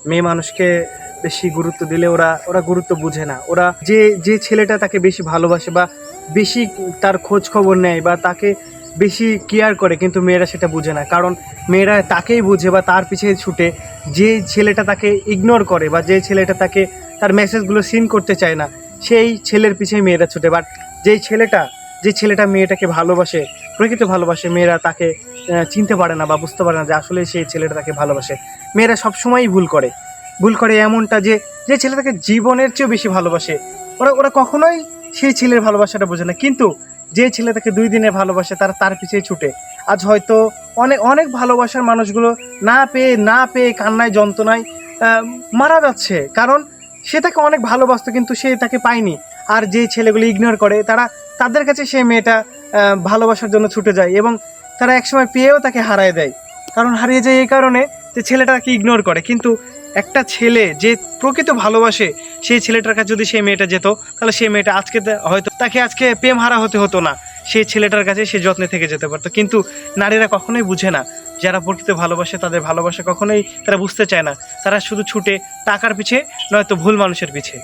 মেয়ে মানুষকে বেশি গুরুত্ব দিলে ওরা ওরা গুরুত্ব বুঝে না। ওরা যে যে ছেলেটা তাকে বেশি ভালোবাসে বা বেশি তার খোঁজ খবর নেয় বা তাকে বেশি কেয়ার করে, কিন্তু মেয়েরা সেটা বুঝে না। কারণ মেয়েরা তাকেই বুঝে বা তার পিছিয়ে ছুটে যে ছেলেটা তাকে ইগনোর করে বা যে ছেলেটা তাকে তার মেসেজগুলো সিন করতে চায় না, সেই ছেলের পিছিয়ে মেয়েরা ছুটে। বাট যে ছেলেটা মেয়েটাকে ভালোবাসে, প্রকৃত ভালোবাসে, মেয়েরা তাকে চিনতে পারে না বা বুঝতে পারে না যে আসলে সেই ছেলেটা তাকে ভালোবাসে। মেয়েরা সবসময়ই ভুল করে এমনটা যে যে ছেলেটাকে জীবনের চেয়েও বেশি ভালোবাসে, ওরা ওরা কখনোই সেই ছেলের ভালোবাসাটা বোঝে না। কিন্তু যে ছেলে তাকে 2 দিনে ভালোবাসে তার পিছিয়ে ছুটে। আজ হয়তো অনেক অনেক ভালোবাসার মানুষগুলো না পেয়ে কান্নায় যন্ত্রণায় মারা যাচ্ছে, কারণ সে তাকে অনেক ভালোবাসতো কিন্তু সে তাকে পায়নি। আর যে ছেলেগুলো ইগনোর করে তাদের কাছে সেই মেয়েটা ভালোবাসার জন্য ছুটে যায় এবং তারা একসময় পেয়েও তাকে হারিয়ে দেয়। কারণ হারিয়ে যায় এই কারণে যে ছেলেটাকে ইগনোর করে। কিন্তু একটা ছেলে যে প্রকৃত ভালোবাসে, সেই ছেলেটার কাছে যদি সেই মেয়েটা যেত, তাহলে সেই মেয়েটা হয়তো তাকে আজকে প্রেম হারা হতো না, সেই ছেলেটার কাছে সে যত্নে থেকে যেতে পারতো। কিন্তু নারীরা কখনোই বুঝে না, যারা প্রকৃত ভালোবাসে তাদের ভালোবাসা কখনোই তারা বুঝতে চায় না। তারা শুধু ছুটে টাকার পিছে, নয়তো ভুল মানুষের পিছে।